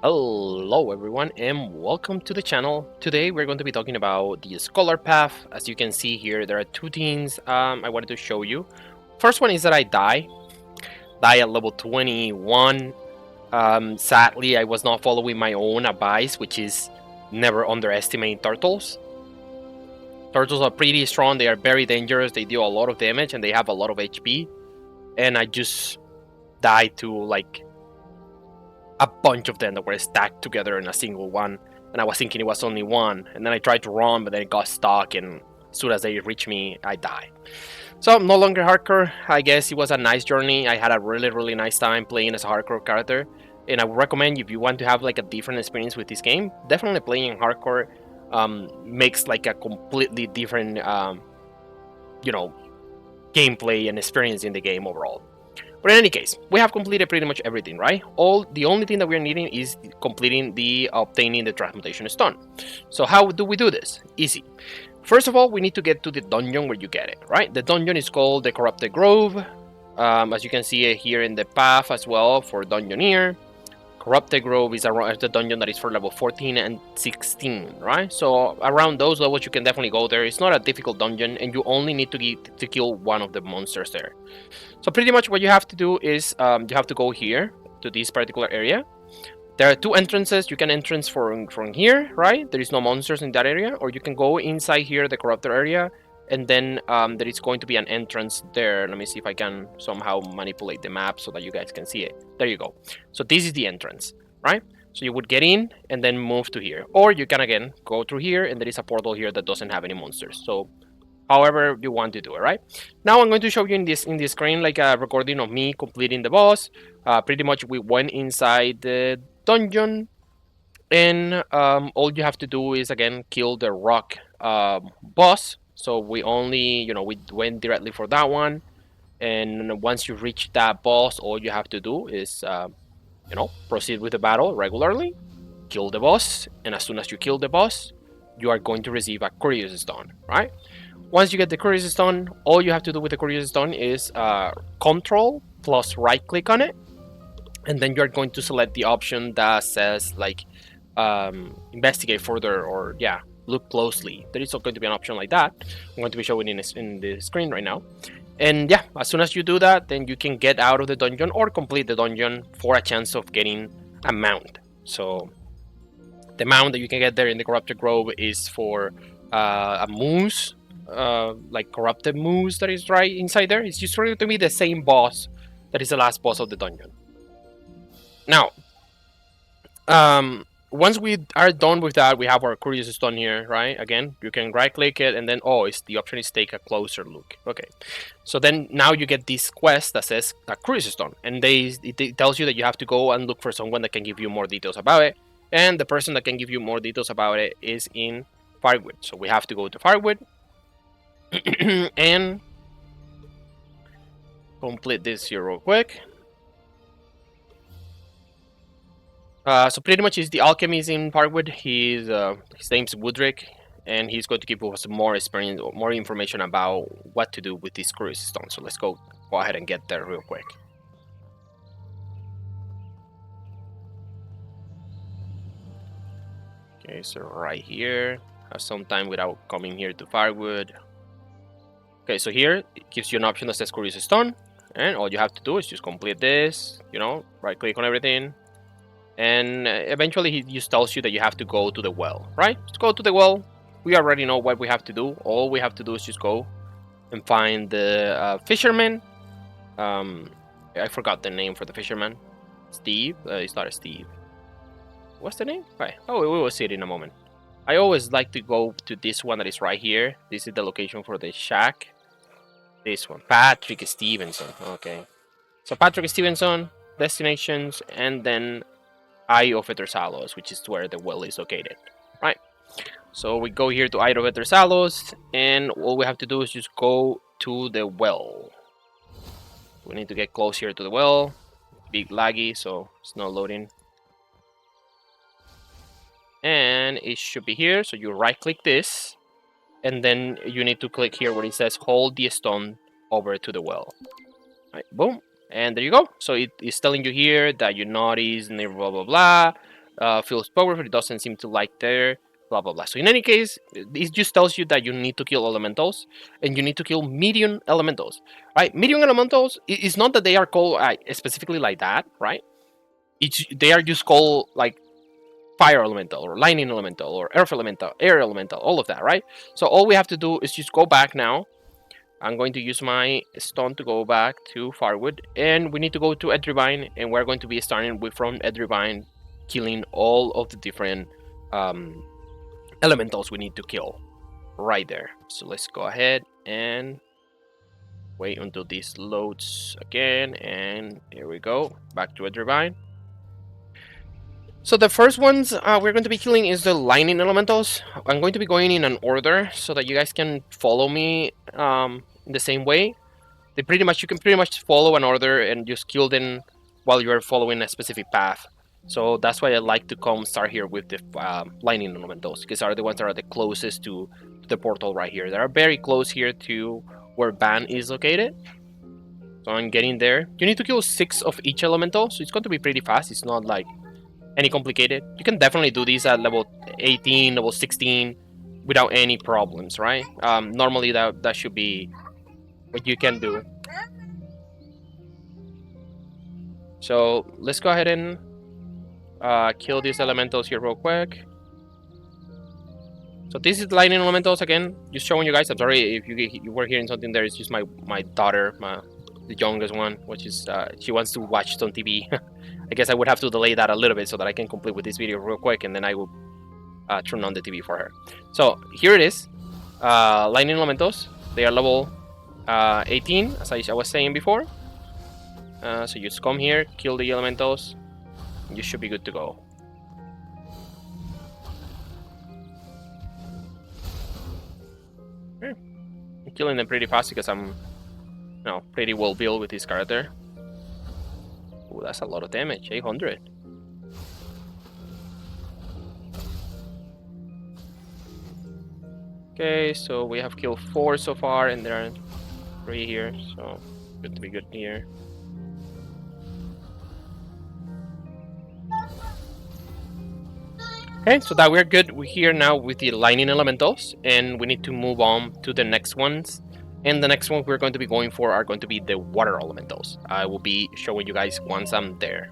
Hello everyone and welcome to the channel. Today we're going to be talking about the Scholar Path. As you can see here, there are two things I wanted to show you. First one is that I die at level 21. Sadly, I was not following my own advice, which is never underestimate turtles. Turtles are pretty strong, they are very dangerous, they deal a lot of damage and they have a lot of HP. And I just died to like a bunch of them that were stacked together in a single one, and I was thinking it was only one, and then I tried to run, but then it got stuck, and as soon as they reached me, I died. So I'm no longer hardcore. I guess it was a nice journey. I had a really nice time playing as a hardcore character, and I would recommend if you want to have like a different experience with this game, definitely playing hardcore makes like a completely different you know gameplay and experience in the game overall. But in any case, we have completed pretty much everything, right? The only thing that we're needing is completing the obtaining the transmutation stone. So how do we do this? Easy. First of all, we need to get to the dungeon where you get it, right? The dungeon is called the Corrupted Grove. As you can see it here in the path as well for Dungeoneer. Corrupted Grove is around the dungeon that is for level 14 and 16, right? So around those levels you can definitely go there. It's not a difficult dungeon and you only need to kill one of the monsters there. So pretty much what you have to do is you have to go here to this particular area. There are two entrances. You can entrance from here, right? There is no monsters in that area, or you can go inside here, the corruptor area, and then there is going to be an entrance there. Let me see if I can somehow manipulate the map so that you guys can see it. There you go. So this is the entrance, right? So you would get in and then move to here, or you can again go through here, and there is a portal here that doesn't have any monsters. So however you want to do it, right? Now I'm going to show you in this screen like a recording of me completing the boss. Pretty much we went inside the dungeon, and all you have to do is again kill the rock boss. So we only, we went directly for that one, and once you reach that boss, all you have to do is proceed with the battle regularly, kill the boss, and as soon as you kill the boss, you are going to receive a curious stone, right? Once you get the curious stone, all you have to do with the curious stone is control plus right click on it, and then you're going to select the option that says like investigate further, or yeah, look closely. There is going to be an option like that. I'm going to be showing in the screen right now. And yeah, as soon as you do that, then you can get out of the dungeon or complete the dungeon for a chance of getting a mount. So the mount that you can get there in the Corrupted Grove is for a moose, like corrupted moose that is right inside there. It's just going to be the same boss that is the last boss of the dungeon. Now, once we are done with that, we have our curious stone here, right? Again, you can right click it and then, it's the option is take a closer look. Okay, so then now you get this quest that says a curious stone, and it tells you that you have to go and look for someone that can give you more details about it, and the person that can give you more details about it is in Firewood. So we have to go to Firewood and complete this here real quick. So pretty much is the alchemist in Parkwood. His name's Woodrick, and he's going to give us more experience, more information about what to do with this curious stone. So let's go ahead and get there real quick. Okay, so right here, have some time without coming here to Firewood. Okay, so here it gives you an option that says curious stone, and all you have to do is just complete this. Right click on everything. And eventually he just tells you that you have to go to the well, right? Just go to the well. We already know what we have to do. All we have to do is just go and find the fisherman. I forgot the name for the fisherman. Steve? It's not a Steve. What's the name? Right. Oh, we will see it in a moment. I always like to go to this one that is right here. This is the location for the shack. This one. Patrick Stevenson. Okay. So Patrick Stevenson, destinations, and then Eye of Ethyrial, which is where the well is located, right? So we go here to Eye of Ethyrial, and all we have to do is just go to the well. We need to get close here to the well. Big laggy, so it's not loading. And it should be here, so you right click this, and then you need to click here where it says hold the stone over to the well. Right, boom. And there you go. So it is telling you here that you notice and blah blah blah. Feels powerful. It doesn't seem to like there. Blah blah blah. So in any case, this just tells you that you need to kill elementals, and you need to kill medium elementals. Right? Medium elementals. It's not that they are called specifically like that, right? They are just called like fire elemental or lightning elemental or earth elemental, air elemental, all of that, right? So all we have to do is just go back now. I'm going to use my stone to go back to Firewood, and we need to go to Edrivine, and we're going to be starting with from Edrivine, killing all of the different um, elementals we need to kill right there. So let's go ahead and wait until this loads again, and here we go, back to Edrivine. So the first ones we're going to be killing is the lightning elementals. I'm going to be going in an order so that you guys can follow me in the same way. You can pretty much follow an order and just kill them while you're following a specific path. So that's why I like to start here with the lightning elementals, because are the ones that are the closest to the portal right here. They are very close here to where Ban is located. So I'm getting there. You need to kill 6 of each elemental, so it's going to be pretty fast. It's not like any complicated. You can definitely do these at level 18, level 16 without any problems, right? Normally that should be what you can do. So let's go ahead and kill these elementals here real quick. So this is lightning elementals again, just showing you guys. I'm sorry if you were hearing something there. It's just my daughter, the youngest one, which is she wants to watch some TV. I guess I would have to delay that a little bit so that I can complete with this video real quick, and then I will turn on the TV for her. So here it is, lightning elementals. They are level 18, as I was saying before. So you just come here, kill the elementals, and you should be good to go. I'm killing them pretty fast because I'm, pretty well built with this character. Ooh, that's a lot of damage, 800. Okay, so we have killed 4 so far, and there are 3 here, so good to be good here. Okay, so that we're good. We're here now with the lightning elementals, and we need to move on to the next ones. And the next one we're going to be going for are going to be the water elementals. I will be showing you guys once I'm there.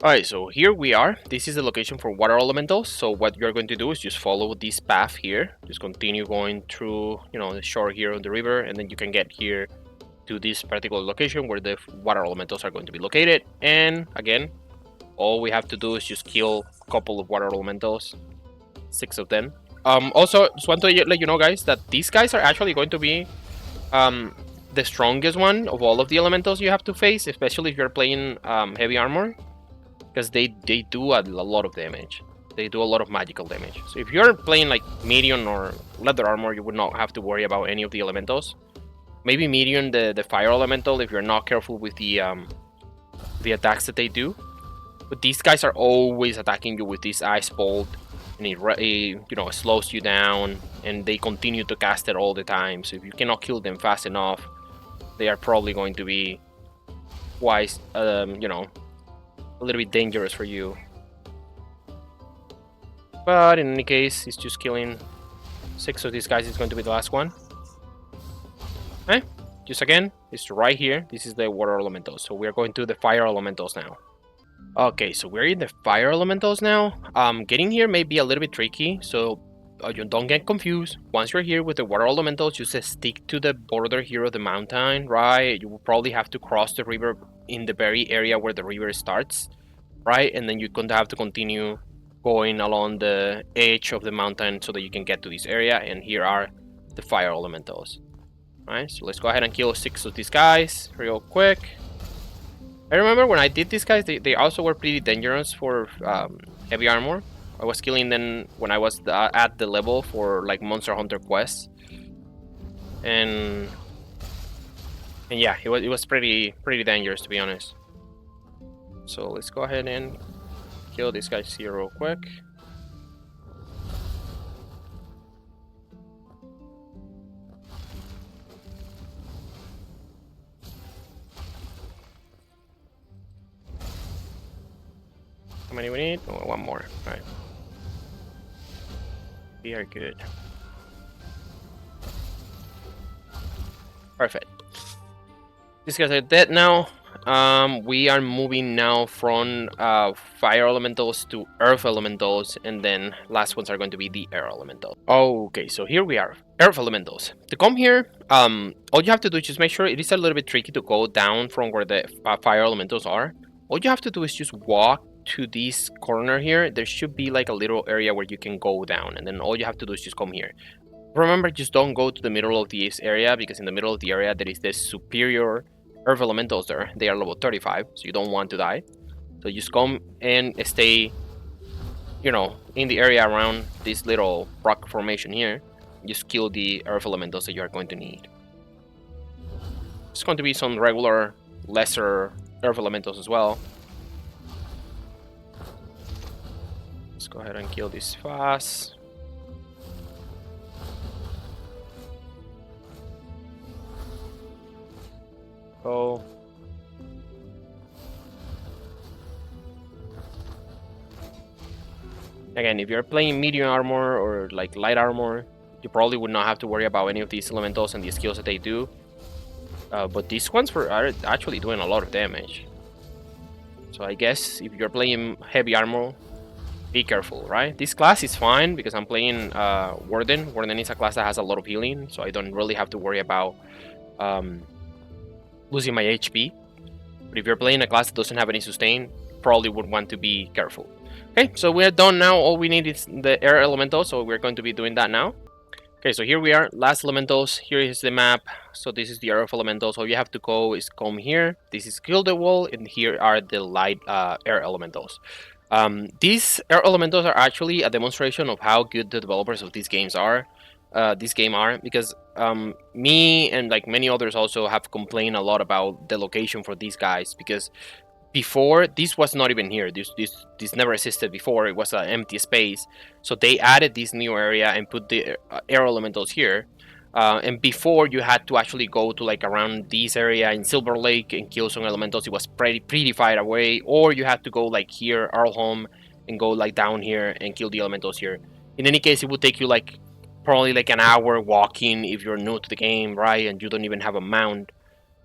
Alright, so here we are. This is the location for water elementals. So what you're going to do is just follow this path here. Just continue going through, the shore here on the river, and then you can get here to this particular location where the water elementals are going to be located. And again, all we have to do is just kill a couple of water elementals, 6 of them. Also, just want to let you know, guys, that these guys are actually going to be the strongest one of all of the elementals you have to face, especially if you're playing heavy armor, because they do a lot of damage. They do a lot of magical damage. So if you're playing like medium or leather armor, you would not have to worry about any of the elementals. Maybe medium, the fire elemental, if you're not careful with the attacks that they do. But these guys are always attacking you with this ice bolt, and it slows you down, and they continue to cast it all the time. So if you cannot kill them fast enough, they are probably going to be quite, a little bit dangerous for you. But in any case, it's just killing 6 of these guys. Is going to be the last one. Okay, just again, it's right here. This is the water elementals. So we are going to the fire elementals now. Okay, so we're in the fire elementals now. Getting here may be a little bit tricky, so you don't get confused. Once you're here with the water elementals, just stick to the border here of the mountain, right? You will probably have to cross the river in the very area where the river starts, right? And then you're going to have to continue going along the edge of the mountain so that you can get to this area. And here are the fire elementals. All right, so let's go ahead and kill 6 of these guys real quick. I remember when I did these guys, they also were pretty dangerous for heavy armor. I was killing them when I was at the level for like Monster Hunter quests, and yeah, it was pretty dangerous, to be honest. So let's go ahead and kill these guys here real quick. many we need? Oh, one more. All right. We are good. Perfect. These guys are dead now. We are moving now from fire elementals to earth elementals, and then last ones are going to be the air elementals. Okay, so here we are, earth elementals. To come here, all you have to do is just make sure it is a little bit tricky to go down from where the fire elementals are. All you have to do is just walk to this corner here. There should be like a little area where you can go down, and then all you have to do is just come here. Remember, just don't go to the middle of this area, because in the middle of the area there is this superior earth elementals there. They are level 35, so you don't want to die. So just come and stay, you know, in the area around this little rock formation here. Just kill the earth elementals that you are going to need. It's going to be some regular, lesser earth elementals as well. Let's go ahead and kill this fast. Go. Again, if you're playing medium armor or like light armor, you probably would not have to worry about any of these elementals and the skills that they do. But these ones are actually doing a lot of damage. So I guess if you're playing heavy armor, be careful, right? This class is fine because I'm playing Warden. Warden is a class that has a lot of healing, so I don't really have to worry about losing my HP. But if you're playing a class that doesn't have any sustain, probably would want to be careful. Okay, so we're done now. All we need is the air elemental, so we're going to be doing that now. Okay, so here we are, last elementals. Here is the map. So this is the earth elementals. All you have to go is come here. This is kill the wall, and here are the light air elementals. These air elementals are actually a demonstration of how good the developers of these games are. Because me and like many others also have complained a lot about the location for these guys, because before this was not even here. This never existed before. It was an empty space, so they added this new area and put the air elementals here. And before, you had to actually go to like around this area in Silver Lake and kill some elementals. It was pretty far away, or you had to go like here, Arlholm, and go like down here and kill the elementals here. In any case, it would take you like probably like an hour walking if you're new to the game, right? And you don't even have a mount.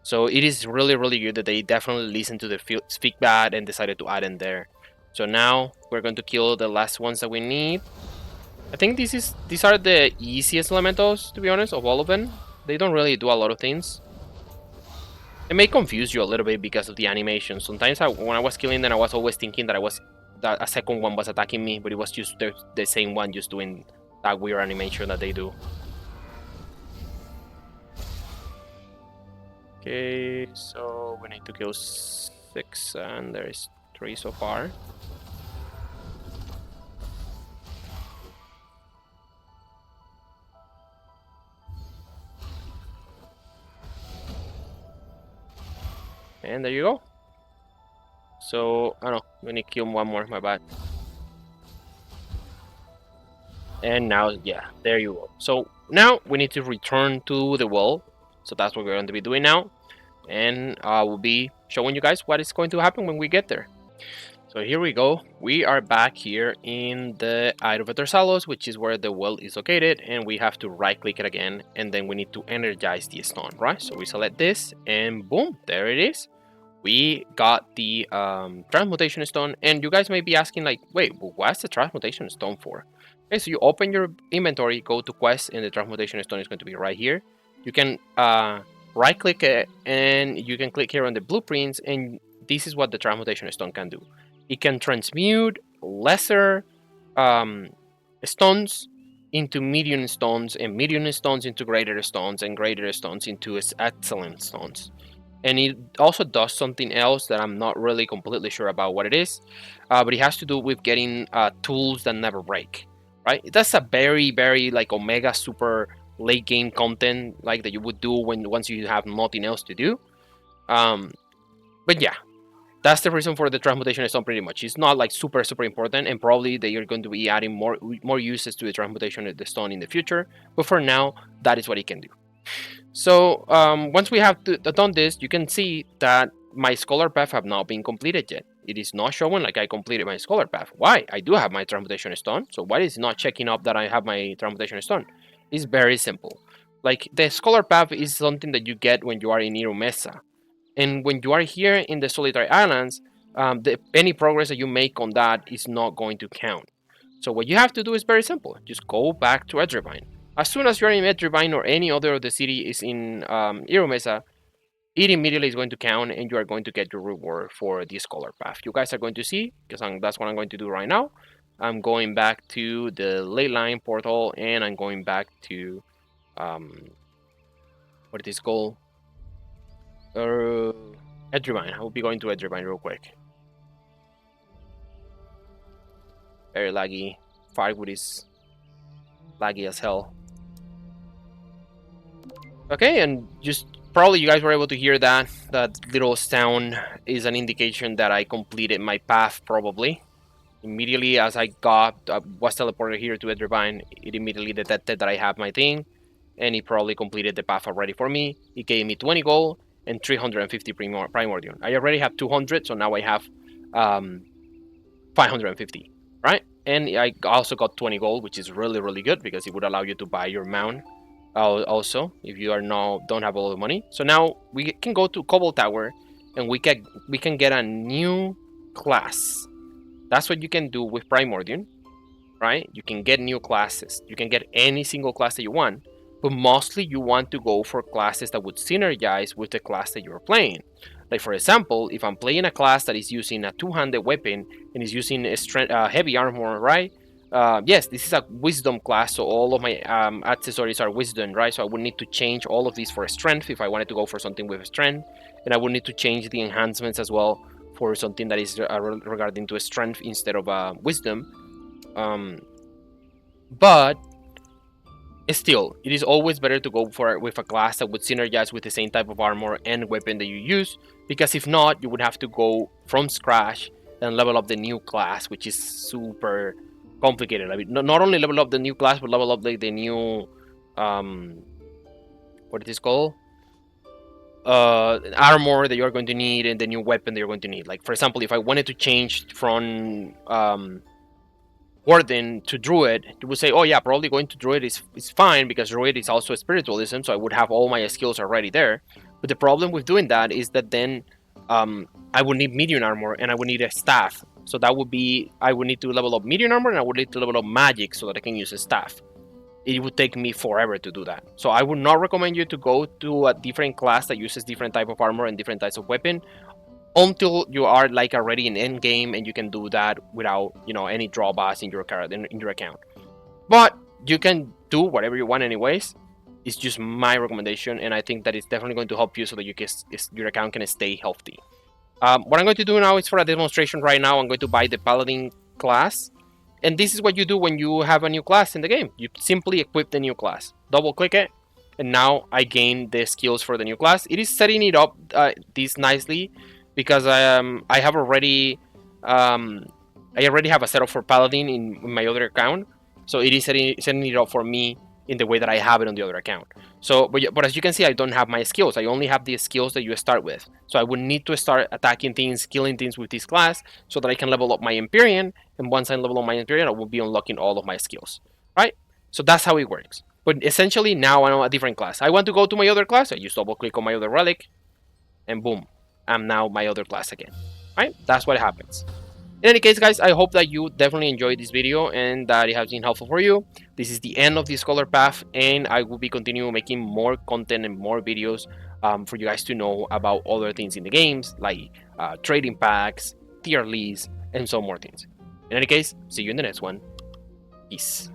So it is really good that they definitely listened to the feedback and decided to add in there. So now we're going to kill the last ones that we need. I think these are the easiest elementals, to be honest, of all of them. They don't really do a lot of things. It may confuse you a little bit because of the animation. Sometimes when I was killing them, I was always thinking that a second one was attacking me, but it was just the same one just doing that weird animation that they do. Okay, so we need to kill 6, and there's 3 so far. And there you go. So, I don't know, we need to kill one more, my bad. And now, yeah, there you go. So, now we need to return to the wall. So that's what we're going to be doing now. And I will be showing you guys what is going to happen when we get there. So here we go. We are back here in the Eye of Ethyrial, which is where the well is located, and we have to right click it again, and then we need to energize the stone, right? So we select this, and boom, there it is. We got the Transmutation stone, and you guys may be asking like, wait, what's the Transmutation stone for? Okay, so you open your inventory, go to quest, and the Transmutation stone is going to be right here. You can right click it, and you can click here on the blueprints, and this is what the Transmutation stone can do. It can transmute lesser stones into medium stones, and medium stones into greater stones, and greater stones into excellent stones. And it also does something else that I'm not really completely sure about what it is, but it has to do with getting tools that never break, right? That's a very like Omega super late game content like that you would do once you have nothing else to do. But yeah, that's the reason for the Transmutation stone pretty much. It's not like super important, and probably they are going to be adding more uses to the Transmutation of the stone in the future. But for now, that is what it can do. So once we have done this, you can see that my scholar path have not been completed yet. it is not showing like I completed my scholar path. Why? I do have my transmutation stone, so why is it not checking up that I have my transmutation stone? It's very simple. Like the scholar path is something that you get when you are in Irumesa, and when you are here in the Solitary Islands, any progress that you make on that is not going to count. So what you have to do is very simple. Just go back to Edrevine. As soon as you're in Edrevine or any other of the city is in Irumesa, it immediately is going to count and you are going to get your reward for the scholar path. You guys are going to see, because that's what I'm going to do right now. I'm going back to the ley line portal and I'm going back to what it is called? Edrevine. I will be going to Edrevine real quick. Very laggy. Firewood is laggy as hell. Okay, and just probably you guys were able to hear that. That little sound is an indication that I completed my path, probably. Immediately as I was teleported here to Edrevine, it immediately detected that I have my thing, and it probably completed the path already for me. It gave me 20 gold and 350 primordial. I already have 200, so now I have 550, right? And I also got 20 gold, which is really, really good because it would allow you to buy your mount also if you don't have all the money. So now we can go to Cobalt Tower and we can get a new class. That's what you can do with Primordium, right? You can get new classes. You can get any single class that you want, but mostly you want to go for classes that would synergize with the class that you're playing. Like for example, if I'm playing a class that is using a two-handed weapon and is using a heavy armor, right? Yes, this is a wisdom class, so all of my accessories are wisdom, right? So I would need to change all of these for strength if I wanted to go for something with strength, and I would need to change the enhancements as well for something that is regarding to strength instead of wisdom. But still, it is always better to go with a class that would synergize with the same type of armor and weapon that you use, because if not, you would have to go from scratch and level up the new class, which is super complicated. I mean, not only level up the new class, but level up the new what it is called, armor that you're going to need and the new weapon that you're going to need. Like for example, if I wanted to change from Warden to Druid, you would say, oh yeah, probably going to Druid is fine because Druid is also a spiritualism, so I would have all my skills already there. But the problem with doing that is that then I would need medium armor and I would need a staff. So that would be, I would need to level up medium armor and I would need to level up magic so that I can use a staff. It would take me forever to do that. So I would not recommend you to go to a different class that uses different type of armor and different types of weapon until you are like already in end game and you can do that without any drawbacks in your account. But you can do whatever you want anyways. It's just my recommendation, and I think that it's definitely going to help you so that your account can stay healthy. What I'm going to do now is for a demonstration right now. I'm going to buy the Paladin class. And this is what you do when you have a new class in the game. You simply equip the new class. Double click it. And now I gain the skills for the new class. It is setting it up this nicely because I have already have a setup for Paladin in my other account. So it is setting it up for me in the way that I have it on the other account. So, but as you can see, I don't have my skills. I only have the skills that you start with. So I would need to start attacking things, killing things with this class so that I can level up my Empyrean. And once I level up my Empyrean, I will be unlocking all of my skills, right? So that's how it works. But essentially now I'm a different class. I want to go to my other class. I just double click on my other relic and boom, I'm now my other class again, right? That's what happens. In any case, guys, I hope that you definitely enjoyed this video and that it has been helpful for you. This is the end of the Scholar Path, and I will be continuing making more content and more videos for you guys to know about other things in the games, like trading packs, tier lists, and some more things. In any case, see you in the next one. Peace.